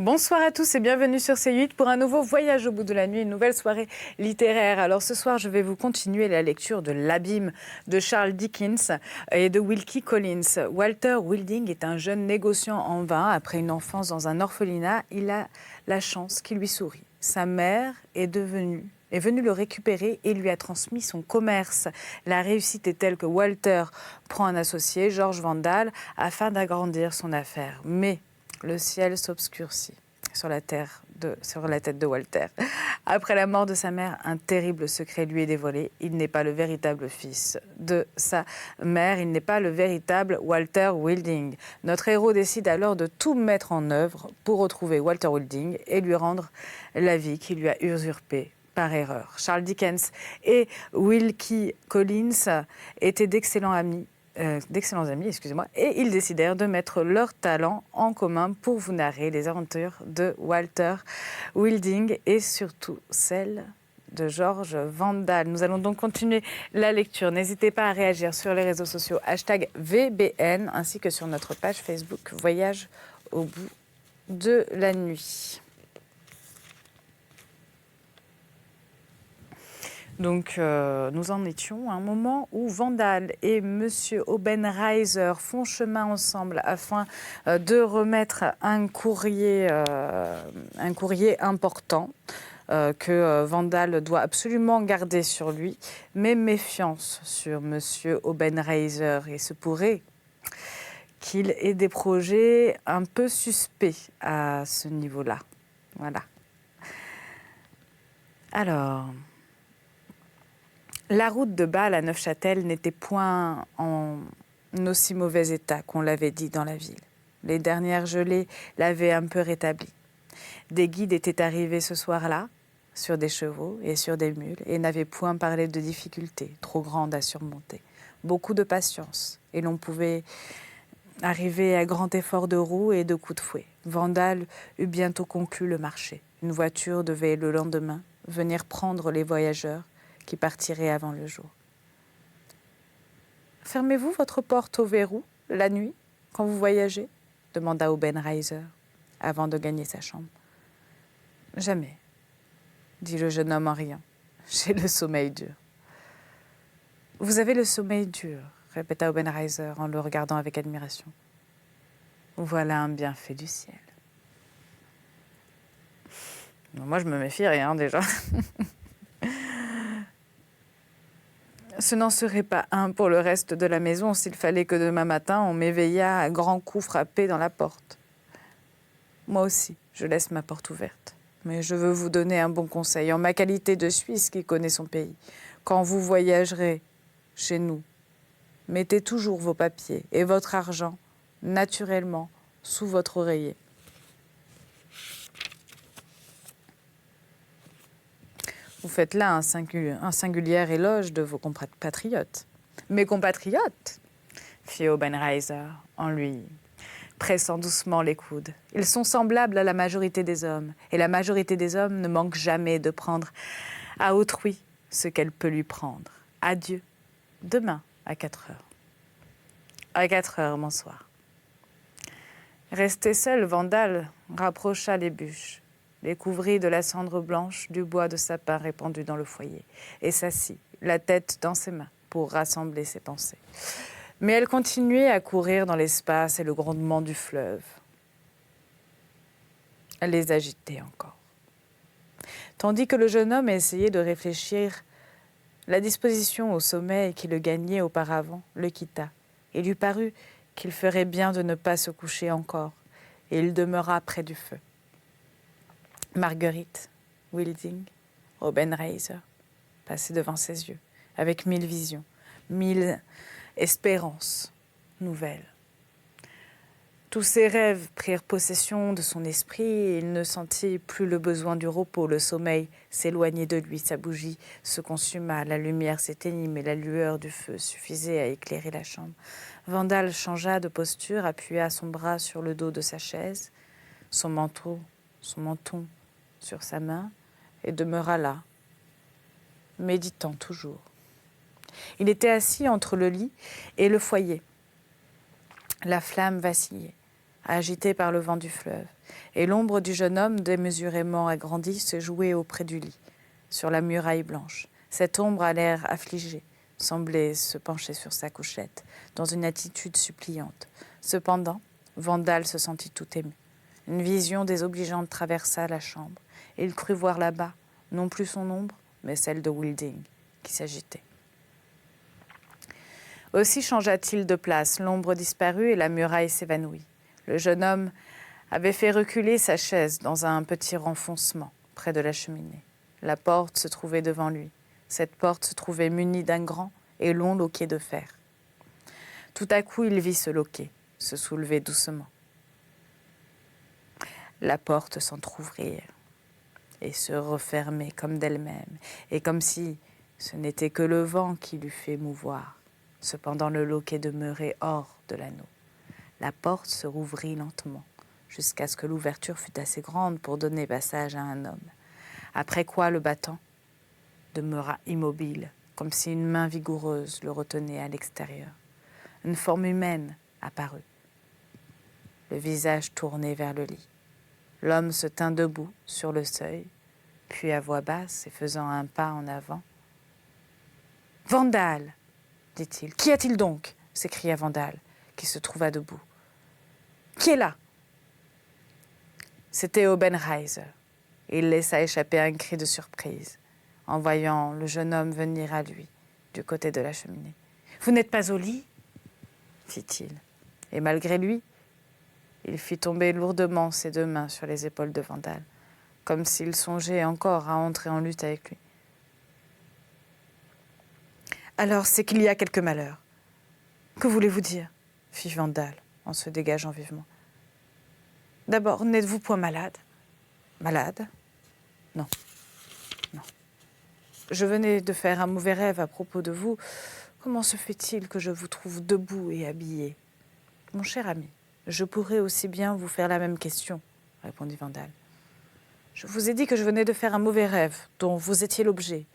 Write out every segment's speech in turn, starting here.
Bonsoir à tous et bienvenue sur C8 pour un nouveau voyage au bout de la nuit, une nouvelle soirée littéraire. Alors ce soir, je vais vous continuer la lecture de L'Abîme de Charles Dickens et de Wilkie Collins. Walter Wilding est un jeune négociant en vin. Après une enfance dans un orphelinat, il a la chance qui lui sourit. Sa mère est venue le récupérer et lui a transmis son commerce. La réussite est telle que Walter prend un associé, George Vandal, afin d'agrandir son affaire. Mais le ciel s'obscurcit sur la tête de Walter. Après la mort de sa mère, un terrible secret lui est dévoilé. Il n'est pas le véritable fils de sa mère, il n'est pas le véritable Walter Wilding. Notre héros décide alors de tout mettre en œuvre pour retrouver Walter Wilding et lui rendre la vie qu'il lui a usurpée par erreur. Charles Dickens et Wilkie Collins étaient d'excellents amis, et ils décidèrent de mettre leurs talents en commun pour vous narrer les aventures de Walter Wilding et surtout celles de George Vandal. Nous allons donc continuer la lecture. N'hésitez pas à réagir sur les réseaux sociaux #VBN ainsi que sur notre page Facebook Voyage au bout de la nuit. Donc, nous en étions à un moment où Vandal et Monsieur Obenreizer font chemin ensemble afin de remettre un courrier important que Vandal doit absolument garder sur lui, mais méfiance sur Monsieur Obenreizer. Il se pourrait qu'il ait des projets un peu suspects à ce niveau-là. Voilà. Alors... La route de Bâle à Neufchâtel n'était point en aussi mauvais état qu'on l'avait dit dans la ville. Les dernières gelées l'avaient un peu rétabli. Des guides étaient arrivés ce soir-là, sur des chevaux et sur des mules, et n'avaient point parlé de difficultés trop grandes à surmonter. Beaucoup de patience, et l'on pouvait arriver à grand effort de roues et de coups de fouet. Vandal eut bientôt conclu le marché. Une voiture devait le lendemain venir prendre les voyageurs qui partirait avant le jour. « Fermez-vous votre porte au verrou, la nuit, quand vous voyagez ?» demanda Obenreizer, avant de gagner sa chambre. « Jamais, » dit le jeune homme en riant. « J'ai le sommeil dur. »« Vous avez le sommeil dur, » répéta Obenreizer en le regardant avec admiration. « Voilà un bienfait du ciel. » Moi, je me méfierais, déjà. Ce n'en serait pas un pour le reste de la maison s'il fallait que demain matin on m'éveillât à grands coups frappés dans la porte. Moi aussi, je laisse ma porte ouverte. Mais je veux vous donner un bon conseil en ma qualité de Suisse qui connaît son pays. Quand vous voyagerez chez nous, mettez toujours vos papiers et votre argent naturellement sous votre oreiller. Vous faites là un singulier éloge de vos compatriotes. Mes compatriotes, fit Obenreizer en lui pressant doucement les coudes. Ils sont semblables à la majorité des hommes, et la majorité des hommes ne manque jamais de prendre à autrui ce qu'elle peut lui prendre. Adieu, demain à 4 heures. À 4 heures, bonsoir. Resté seul, Vandal rapprocha les bûches, les couvrit de la cendre blanche du bois de sapin répandu dans le foyer, et s'assit, la tête dans ses mains, pour rassembler ses pensées. Mais elle continuait à courir dans l'espace et le grondement du fleuve. Elle les agitait encore. Tandis que le jeune homme essayait de réfléchir, la disposition au sommeil qui le gagnait auparavant le quitta. Il lui parut qu'il ferait bien de ne pas se coucher encore, et il demeura près du feu. Marguerite, Wilding, Obenreizer passaient devant ses yeux, avec 1000 visions, 1000 espérances nouvelles. Tous ses rêves prirent possession de son esprit et il ne sentit plus le besoin du repos. Le sommeil s'éloignait de lui, sa bougie se consuma, la lumière s'éteignit, mais la lueur du feu suffisait à éclairer la chambre. Vandal changea de posture, appuya son bras sur le dos de sa chaise, son menton sur sa main, et demeura là, méditant toujours. Il était assis entre le lit et le foyer. La flamme vacillait. agité par le vent du fleuve, et l'ombre du jeune homme démesurément agrandi se jouait auprès du lit, sur la muraille blanche. Cette ombre à l'air affligé semblait se pencher sur sa couchette, dans une attitude suppliante. Cependant, Vandal se sentit tout ému. Une vision désobligeante traversa la chambre, et il crut voir là-bas, non plus son ombre, mais celle de Wilding, qui s'agitait. Aussi changea-t-il de place, l'ombre disparut et la muraille s'évanouit. Le jeune homme avait fait reculer sa chaise dans un petit renfoncement, près de la cheminée. La porte se trouvait devant lui. Cette porte se trouvait munie d'un grand et long loquet de fer. Tout à coup, il vit ce loquet se soulever doucement. La porte s'entr'ouvrir et se refermer comme d'elle-même, et comme si ce n'était que le vent qui l'eût fait mouvoir. Cependant, le loquet demeurait hors de l'anneau. La porte se rouvrit lentement, jusqu'à ce que l'ouverture fût assez grande pour donner passage à un homme. Après quoi, le battant demeura immobile, comme si une main vigoureuse le retenait à l'extérieur. Une forme humaine apparut, le visage tourné vers le lit. L'homme se tint debout sur le seuil, puis à voix basse et faisant un pas en avant. « Vandal !» dit-il. « Qu'y a-t-il donc ?» s'écria Vandal, qui se trouva debout. « Qui est là ?» C'était Obenreizer. Il laissa échapper un cri de surprise en voyant le jeune homme venir à lui, du côté de la cheminée. « Vous n'êtes pas au lit ?» fit-il. Et malgré lui, il fit tomber lourdement ses deux mains sur les épaules de Vandal, comme s'il songeait encore à entrer en lutte avec lui. « Alors, c'est qu'il y a quelque malheur. Que voulez-vous dire ?» fit Vandal, en se dégageant vivement. « D'abord, n'êtes-vous point malade ?»« Malade ? Non. Non. Je venais de faire un mauvais rêve à propos de vous. Comment se fait-il que je vous trouve debout et habillé ? Mon cher ami, je pourrais aussi bien vous faire la même question, répondit Vandal. Je vous ai dit que je venais de faire un mauvais rêve, dont vous étiez l'objet.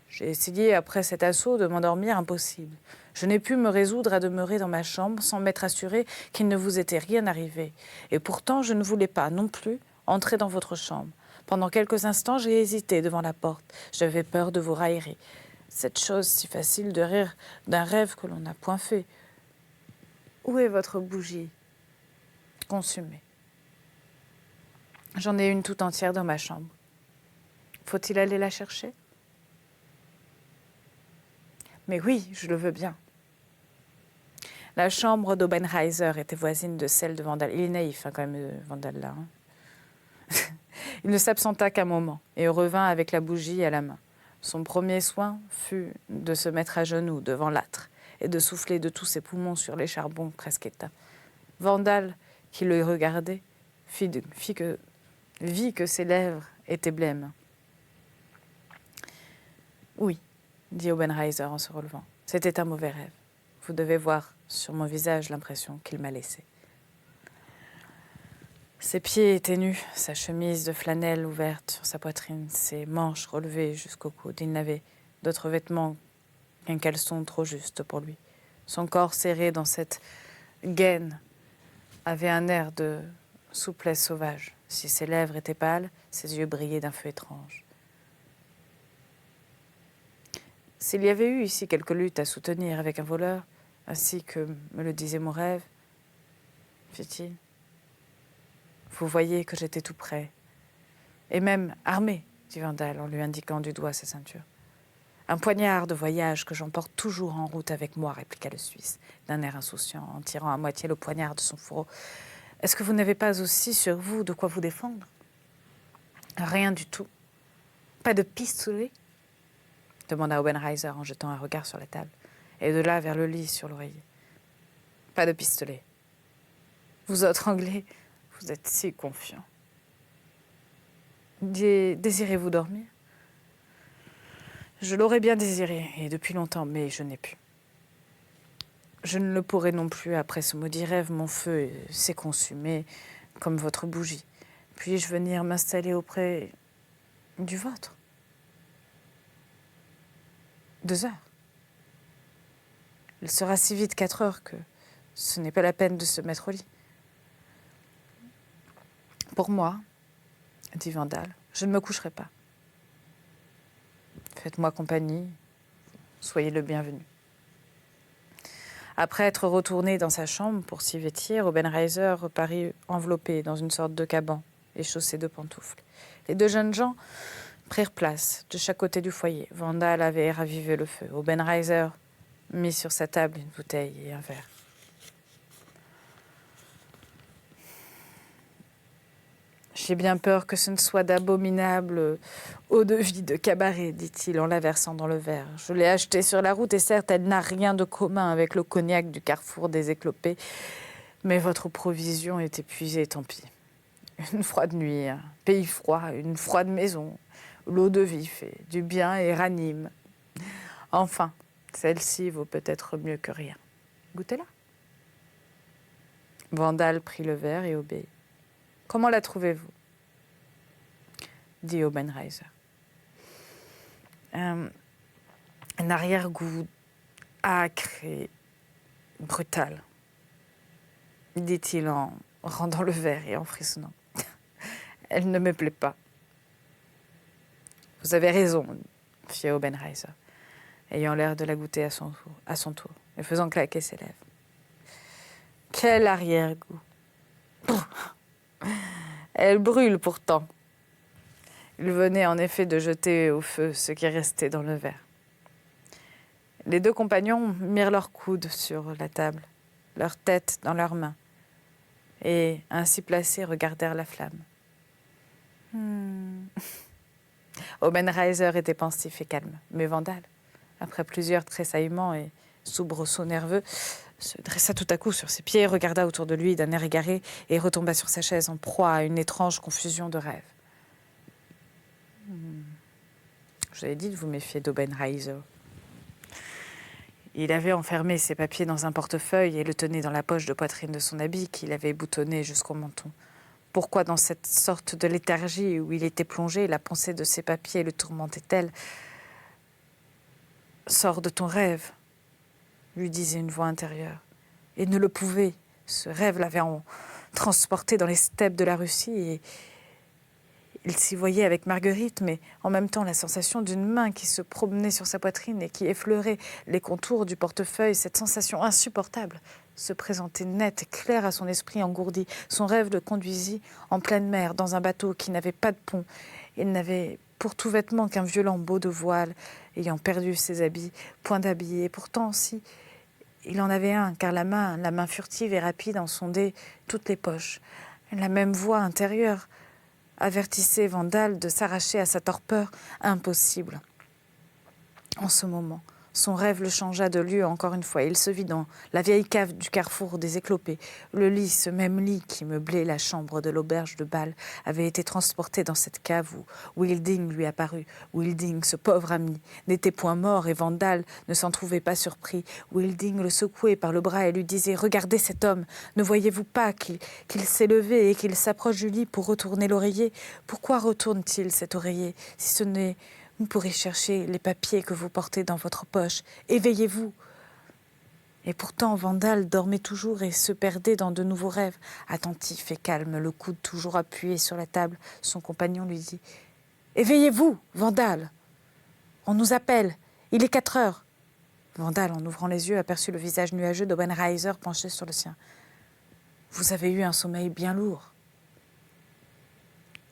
J'ai essayé, après cet assaut, de m'endormir, impossible. Je n'ai pu me résoudre à demeurer dans ma chambre sans m'être assuré qu'il ne vous était rien arrivé. Et pourtant, je ne voulais pas, non plus, entrer dans votre chambre. Pendant quelques instants, j'ai hésité devant la porte. J'avais peur de vous raillerie. Cette chose si facile de rire d'un rêve que l'on n'a point fait. Où est votre bougie ? Consumée. J'en ai une tout entière dans ma chambre. Faut-il aller la chercher ? Mais oui, je le veux bien. La chambre d'Obenreizer était voisine de celle de Vandal. Il est naïf, quand même, Vandal, là. Il ne s'absenta qu'un moment et revint avec la bougie à la main. Son premier soin fut de se mettre à genoux devant l'âtre et de souffler de tous ses poumons sur les charbons presque éteints. Vandal, qui le regardait, vit que ses lèvres étaient blêmes. « Oui, » dit Obenreizer en se relevant. « C'était un mauvais rêve. Vous devez voir sur mon visage l'impression qu'il m'a laissée. » Ses pieds étaient nus, sa chemise de flanelle ouverte sur sa poitrine, ses manches relevées jusqu'au coude. Il n'avait d'autre vêtement qu'un caleçon trop juste pour lui. Son corps serré dans cette gaine avait un air de souplesse sauvage. Si ses lèvres étaient pâles, ses yeux brillaient d'un feu étrange. S'il y avait eu ici quelque lutte à soutenir avec un voleur, ainsi que me le disait mon rêve, fit-il, vous voyez que j'étais tout prêt. Et même armé, dit Vandal en lui indiquant du doigt sa ceinture. Un poignard de voyage que j'emporte toujours en route avec moi, répliqua le Suisse, d'un air insouciant, en tirant à moitié le poignard de son fourreau. Est-ce que vous n'avez pas aussi sur vous de quoi vous défendre ? Rien du tout. Pas de pistolet ? Demanda Obenreizer en jetant un regard sur la table, et de là vers le lit sur l'oreiller. Pas de pistolet. Vous autres Anglais, vous êtes si confiants. Désirez-vous dormir ? Je l'aurais bien désiré, et depuis longtemps, mais je n'ai pu. Je ne le pourrai non plus après ce maudit rêve. Mon feu s'est consumé comme votre bougie. Puis-je venir m'installer auprès du vôtre ? 2 heures. Il sera si vite 4 heures que ce n'est pas la peine de se mettre au lit. Pour moi, dit Vandal, je ne me coucherai pas. Faites-moi compagnie, soyez le bienvenu. Après être retourné dans sa chambre pour s'y vêtir, Obenreizer reparut enveloppé dans une sorte de caban et chaussé de pantoufles. Les deux jeunes gens prirent place de chaque côté du foyer. Vandal avait ravivé le feu. Obenreizer mit sur sa table une bouteille et un verre. J'ai bien peur que ce ne soit d'abominables eau-de-vie de cabaret, dit-il en la versant dans le verre. Je l'ai achetée sur la route et certes, elle n'a rien de commun avec le cognac du carrefour des Éclopés. Mais votre provision est épuisée, tant pis. Une froide nuit, un pays froid, une froide maison. L'eau-de-vie fait du bien et ranime. Enfin, celle-ci vaut peut-être mieux que rien. Goûtez-la. Vandal prit le verre et obéit. Comment la trouvez-vous ? Dit Obenreizer. Un arrière-goût âcre et brutal, dit-il en rendant le verre et en frissonnant. Elle ne me plaît pas. Vous avez raison, fit Obenreizer, ayant l'air de la goûter à son tour et faisant claquer ses lèvres. Quel arrière-goût! Elle brûle pourtant. Il venait en effet de jeter au feu ce qui restait dans le verre. Les deux compagnons mirent leurs coudes sur la table, leurs têtes dans leurs mains, et ainsi placés regardèrent la flamme. Obenreizer était pensif et calme, mais Vandal, après plusieurs tressaillements et soubresauts nerveux, se dressa tout à coup sur ses pieds, regarda autour de lui d'un air égaré et retomba sur sa chaise en proie à une étrange confusion de rêves. Je vous avais dit de vous méfier d'Obenreizer. Il avait enfermé ses papiers dans un portefeuille et le tenait dans la poche de poitrine de son habit qu'il avait boutonné jusqu'au menton. Pourquoi, dans cette sorte de léthargie où il était plongé, la pensée de ces papiers le tourmentait-elle ? « Sors de ton rêve », lui disait une voix intérieure. Et ne le pouvait. Ce rêve l'avait transporté dans les steppes de la Russie et il s'y voyait avec Marguerite, mais en même temps la sensation d'une main qui se promenait sur sa poitrine et qui effleurait les contours du portefeuille, cette sensation insupportable se présentait nette et claire à son esprit engourdi. Son rêve le conduisit en pleine mer, dans un bateau qui n'avait pas de pont. Il n'avait pour tout vêtement qu'un vieux lambeau de voile, ayant perdu ses habits, point d'habits. Et pourtant, si, il en avait un, car la main furtive et rapide en sondait toutes les poches. La même voix intérieure avertissait Vandal de s'arracher à sa torpeur impossible. En ce moment, son rêve le changea de lieu encore une fois. Il se vit dans la vieille cave du carrefour des Éclopés. Le lit, ce même lit qui meublait la chambre de l'auberge de Bâle, avait été transporté dans cette cave où Wilding lui apparut. Wilding, ce pauvre ami, n'était point mort et Vandal ne s'en trouvait pas surpris. Wilding le secouait par le bras et lui disait « Regardez cet homme, ne voyez-vous pas qu'il s'est levé et qu'il s'approche du lit pour retourner l'oreiller ? Pourquoi retourne-t-il cet oreiller si ce n'est pour y chercher les papiers que vous portez dans votre poche. Éveillez-vous » Et pourtant, Vandal dormait toujours et se perdait dans de nouveaux rêves. Attentif et calme, le coude toujours appuyé sur la table, son compagnon lui dit « Éveillez-vous, Vandal ! On nous appelle, il est 4 heures. » Vandal, en ouvrant les yeux, aperçut le visage nuageux d'Obenreizer penché sur le sien. « Vous avez eu un sommeil bien lourd, »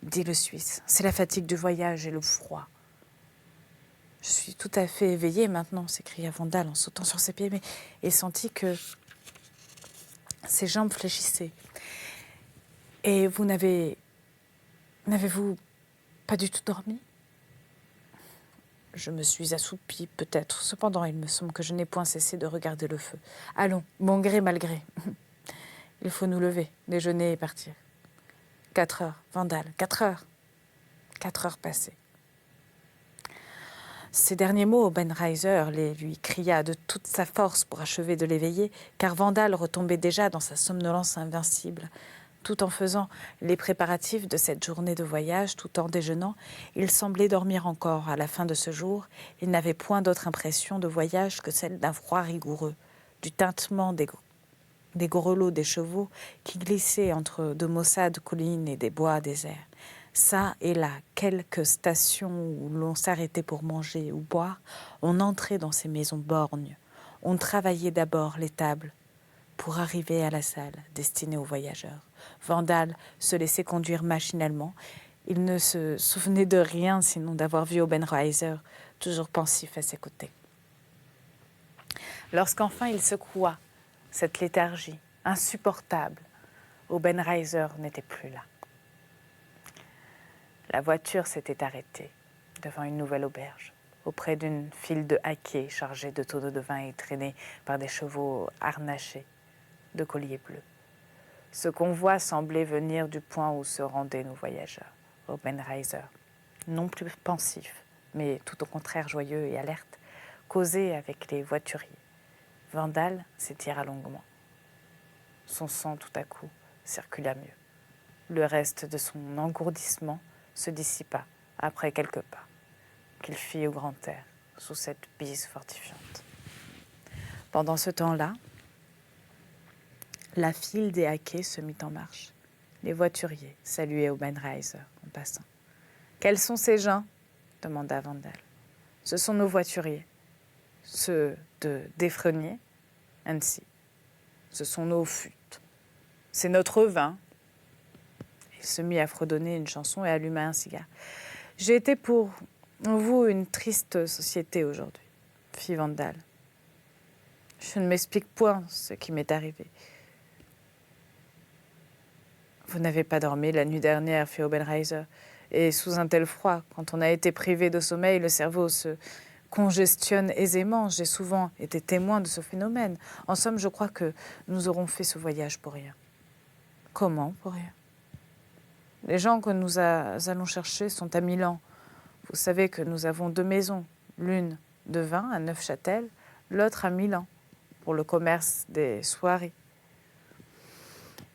dit le Suisse. « C'est la fatigue du voyage et le froid. » « Je suis tout à fait éveillé maintenant, » s'écria Vandal en sautant sur ses pieds, mais il sentit que ses jambes fléchissaient. « Et vous n'avez-vous pas du tout dormi ?»« Je me suis assoupi, peut-être. Cependant, il me semble que je n'ai point cessé de regarder le feu. Allons, bon gré, mal gré. Il faut nous lever, déjeuner et partir. 4 heures, Vandal, 4 heures. 4 heures passées. » Ces derniers mots, Obenreizer les lui cria de toute sa force pour achever de l'éveiller, car Vandal retombait déjà dans sa somnolence invincible. Tout en faisant les préparatifs de cette journée de voyage, tout en déjeunant, il semblait dormir encore à la fin de ce jour. Il n'avait point d'autre impression de voyage que celle d'un froid rigoureux, du tintement des grelots des chevaux qui glissaient entre de maussades collines et des bois déserts. Ça et là, quelques stations où l'on s'arrêtait pour manger ou boire, on entrait dans ces maisons borgnes. On travaillait d'abord les tables pour arriver à la salle destinée aux voyageurs. Vandal se laissait conduire machinalement. Il ne se souvenait de rien sinon d'avoir vu Obenreizer, toujours pensif à ses côtés. Lorsqu'enfin il secoua cette léthargie insupportable, Obenreizer n'était plus là. La voiture s'était arrêtée devant une nouvelle auberge, auprès d'une file de haquets chargés de tonneaux de vin et traînés par des chevaux harnachés de colliers bleus. Ce convoi semblait venir du point où se rendaient nos voyageurs. Obenreizer, non plus pensif, mais tout au contraire joyeux et alerte, causait avec les voituriers. Vandal s'étira longuement. Son sang tout à coup circula mieux. Le reste de son engourdissement se dissipa après quelques pas qu'il fit au grand air sous cette bise fortifiante. Pendant ce temps-là, la file des haquets se mit en marche. Les voituriers saluaient Obenreizer en passant. « Quels sont ces gens ?» demanda Vandal. « Ce sont nos voituriers, ceux de Defrenier, ainsi. Ce sont nos fûtes. C'est notre vin. » Il se mit à fredonner une chanson et alluma un cigare. « J'ai été pour vous une triste société aujourd'hui, » fit Vandal. « Je ne m'explique point ce qui m'est arrivé. » « Vous n'avez pas dormi la nuit dernière, fit Obenreizer. Et sous un tel froid, quand on a été privé de sommeil, le cerveau se congestionne aisément. J'ai souvent été témoin de ce phénomène. En somme, je crois que nous aurons fait ce voyage pour rien. » « Comment pour rien ? » « Les gens que nous allons chercher sont à Milan. Vous savez que nous avons 2 maisons, l'une de vin à Neufchâtel, l'autre à Milan, pour le commerce des soieries.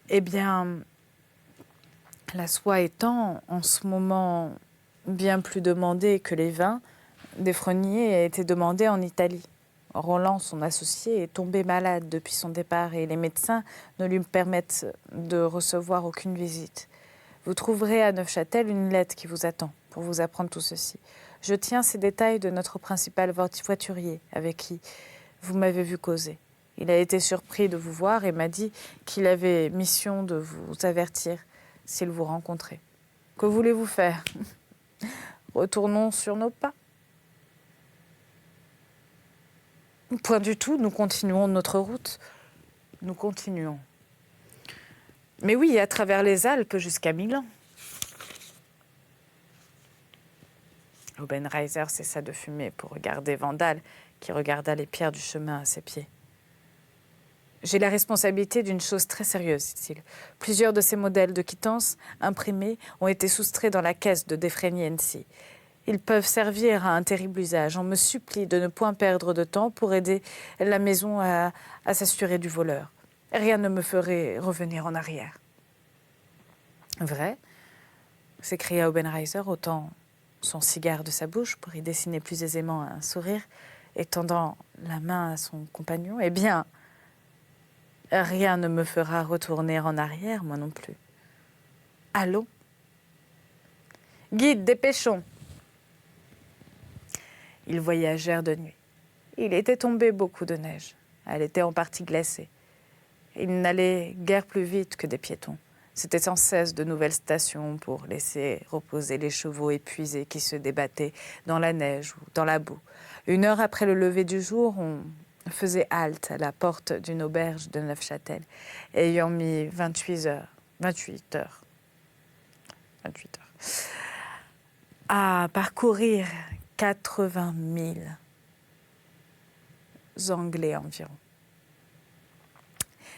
Eh bien, la soie étant en ce moment bien plus demandée que les vins, Defrenier a été demandé en Italie. Roland, son associé, est tombé malade depuis son départ et les médecins ne lui permettent de recevoir aucune visite. Vous trouverez à Neufchâtel une lettre qui vous attend pour vous apprendre tout ceci. Je tiens ces détails de notre principal voiturier avec qui vous m'avez vu causer. Il a été surpris de vous voir et m'a dit qu'il avait mission de vous avertir s'il vous rencontrait. Que voulez-vous faire ? Retournons sur nos pas. Point du tout, nous continuons notre route. Nous continuons. Mais oui, à travers les Alpes jusqu'à Milan. Obenreizer cessa de fumer pour regarder Vandal, qui regarda les pierres du chemin à ses pieds. « J'ai la responsabilité d'une chose très sérieuse, dit-il. Plusieurs de ces modèles de quittance imprimés ont été soustraits dans la caisse de Defrenier-NC. Ils peuvent servir à un terrible usage. On me supplie de ne point perdre de temps pour aider la maison à s'assurer du voleur. Rien ne me ferait revenir en arrière. »« Vrai ?» s'écria Obenreizer, ôtant son cigare de sa bouche pour y dessiner plus aisément un sourire et tendant la main à son compagnon. « Eh bien, rien ne me fera retourner en arrière, moi non plus. Allons. Guide, dépêchons. » Ils voyagèrent de nuit. Il était tombé beaucoup de neige. Elle était en partie glacée. Ils n'allaient guère plus vite que des piétons. C'était sans cesse de nouvelles stations pour laisser reposer les chevaux épuisés qui se débattaient dans la neige ou dans la boue. 1 heure après le lever du jour, on faisait halte à la porte d'une auberge de Neufchâtel, ayant mis 28 heures à parcourir 80 000 Anglais environ.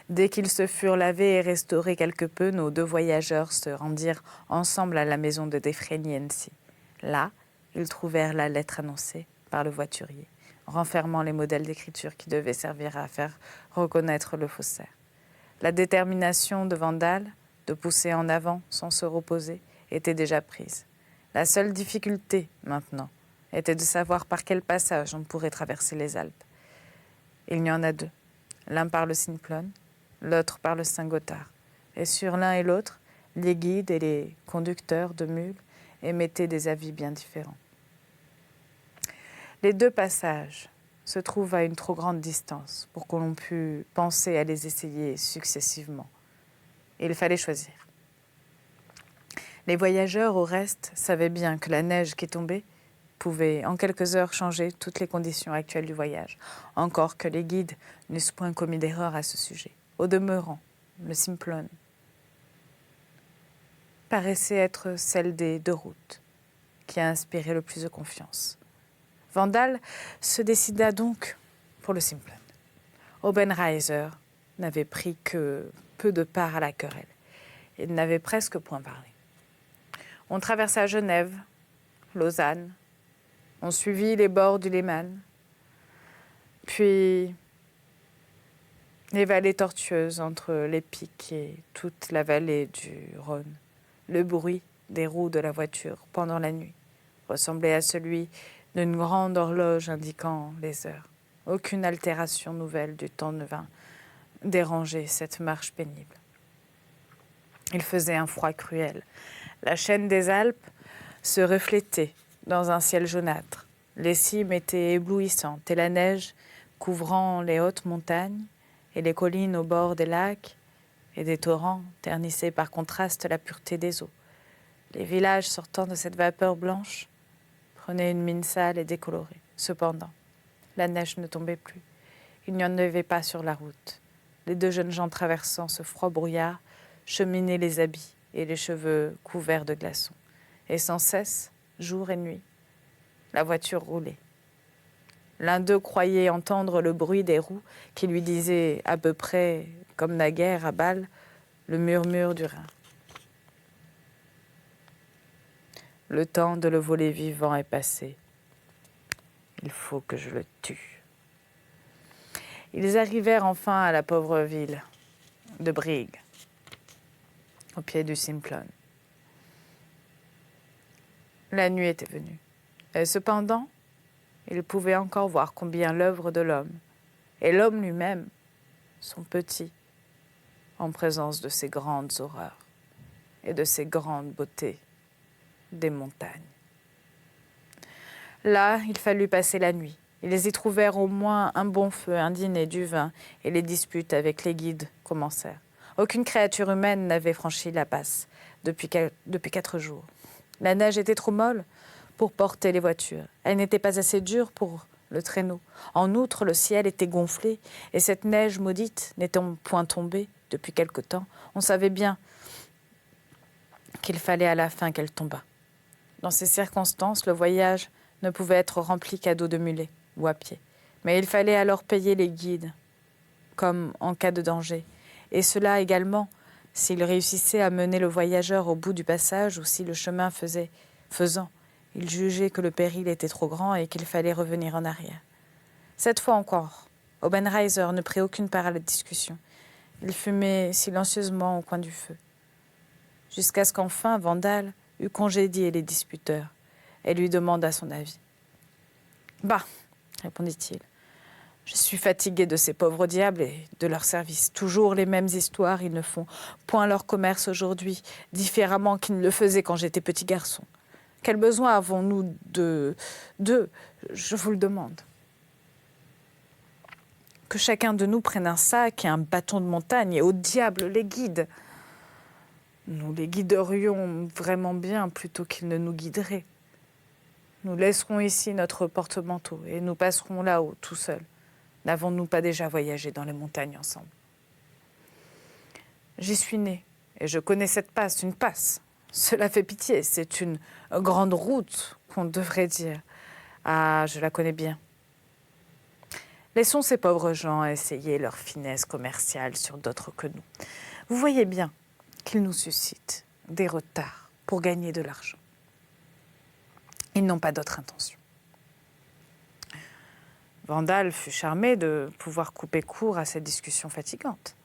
Dès qu'ils se furent lavés et restaurés quelque peu, nos 2 voyageurs se rendirent ensemble à la maison de Defrenier-NC. Là, ils trouvèrent la lettre annoncée par le voiturier, renfermant les modèles d'écriture qui devaient servir à faire reconnaître le faussaire. La détermination de Vandal de pousser en avant sans se reposer était déjà prise. La seule difficulté, maintenant, était de savoir par quel passage on pourrait traverser les Alpes. Il y en a 2, l'un par le Simplon, l'autre par le Saint-Gothard. Et sur l'un et l'autre, les guides et les conducteurs de mules émettaient des avis bien différents. Les deux passages se trouvent à une trop grande distance pour qu'on pût penser à les essayer successivement. Il fallait choisir. Les voyageurs, au reste, savaient bien que la neige qui tombait pouvait en quelques heures changer toutes les conditions actuelles du voyage, encore que les guides n'eussent point commis d'erreur à ce sujet. Au demeurant, le Simplon paraissait être celle des deux routes qui a inspiré le plus de confiance. Vandal se décida donc pour le Simplon. Obenreiser n'avait pris que peu de part à la querelle. Il n'avait presque point parlé. On traversa Genève, Lausanne, on suivit les bords du Léman, puis les vallées tortueuses entre les pics et toute la vallée du Rhône. Le bruit des roues de la voiture pendant la nuit ressemblait à celui d'une grande horloge indiquant les heures. Aucune altération nouvelle du temps ne vint déranger cette marche pénible. Il faisait un froid cruel. La chaîne des Alpes se reflétait dans un ciel jaunâtre. Les cimes étaient éblouissantes et la neige, couvrant les hautes montagnes et les collines au bord des lacs et des torrents, ternissait par contraste la pureté des eaux. Les villages sortant de cette vapeur blanche prenaient une mine sale et décolorée. Cependant, la neige ne tombait plus. Il n'y en avait pas sur la route. Les deux jeunes gens traversant ce froid brouillard cheminaient les habits et les cheveux couverts de glaçons. Et sans cesse, jour et nuit, la voiture roulait. L'un d'eux croyait entendre le bruit des roues qui lui disait à peu près, comme naguère à Bâle, le murmure du Rhin. Le temps de le voler vivant est passé. Il faut que je le tue. Ils arrivèrent enfin à la pauvre ville de Brigue, au pied du Simplon. La nuit était venue. Et cependant, ils pouvaient encore voir combien l'œuvre de l'homme, et l'homme lui-même, sont petits en présence de ces grandes horreurs et de ces grandes beautés des montagnes. Là, il fallut passer la nuit. Ils y trouvèrent au moins un bon feu, un dîner, du vin, et les disputes avec les guides commencèrent. Aucune créature humaine n'avait franchi la passe depuis 4 jours. La neige était trop molle pour porter les voitures. Elle n'était pas assez dure pour le traîneau. En outre, le ciel était gonflé, et cette neige maudite n'étant point tombée depuis quelque temps, on savait bien qu'il fallait à la fin qu'elle tombât. Dans ces circonstances, le voyage ne pouvait être rempli qu'à dos de mulet ou à pied. Mais il fallait alors payer les guides, comme en cas de danger. Et cela également, s'il réussissait à mener le voyageur au bout du passage ou si le chemin faisant, il jugeait que le péril était trop grand et qu'il fallait revenir en arrière. Cette fois encore, Obenreiser ne prit aucune part à la discussion. Il fumait silencieusement au coin du feu. Jusqu'à ce qu'enfin Vandal eut congédié les disputeurs et lui demanda son avis. « Bah, répondit-il, je suis fatigué de ces pauvres diables et de leur service. Toujours les mêmes histoires, ils ne font point leur commerce aujourd'hui, différemment qu'ils ne le faisaient quand j'étais petit garçon. Quel besoin avons-nous d'eux, je vous le demande. Que chacun de nous prenne un sac et un bâton de montagne et au diable les guides. Nous les guiderions vraiment bien plutôt qu'ils ne nous guideraient. Nous laisserons ici notre porte-manteau et nous passerons là-haut tout seuls. N'avons-nous pas déjà voyagé dans les montagnes ensemble? J'y suis né et je connais cette passe, une passe. Cela fait pitié, c'est une grande route qu'on devrait dire. Ah, je la connais bien. Laissons ces pauvres gens essayer leur finesse commerciale sur d'autres que nous. Vous voyez bien qu'ils nous suscitent des retards pour gagner de l'argent. Ils n'ont pas d'autre intention. Vandal fut charmé de pouvoir couper court à cette discussion fatigante.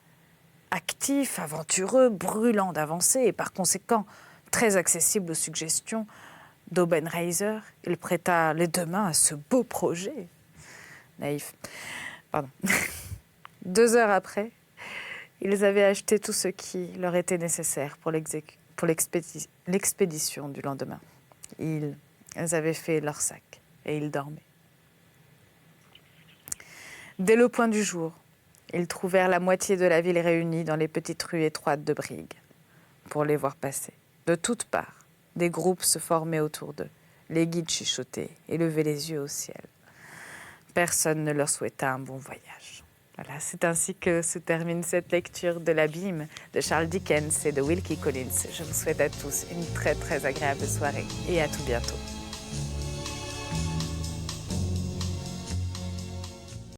Actif, aventureux, brûlant d'avancer et par conséquent très accessible aux suggestions d'Obenreiser, il prêta les 2 mains à ce beau projet. Naïf. Pardon. 2 heures après, Ils avaient acheté tout ce qui leur était nécessaire pour l'expédition du lendemain. Ils avaient fait leur sac et ils dormaient. Dès le point du jour, ils trouvèrent la moitié de la ville réunie dans les petites rues étroites de Brigue pour les voir passer. De toutes parts, des groupes se formaient autour d'eux. Les guides chuchotaient et levaient les yeux au ciel. Personne ne leur souhaita un bon voyage. Voilà, c'est ainsi que se termine cette lecture de l'Abîme de Charles Dickens et de Wilkie Collins. Je vous souhaite à tous une très très agréable soirée et à tout bientôt.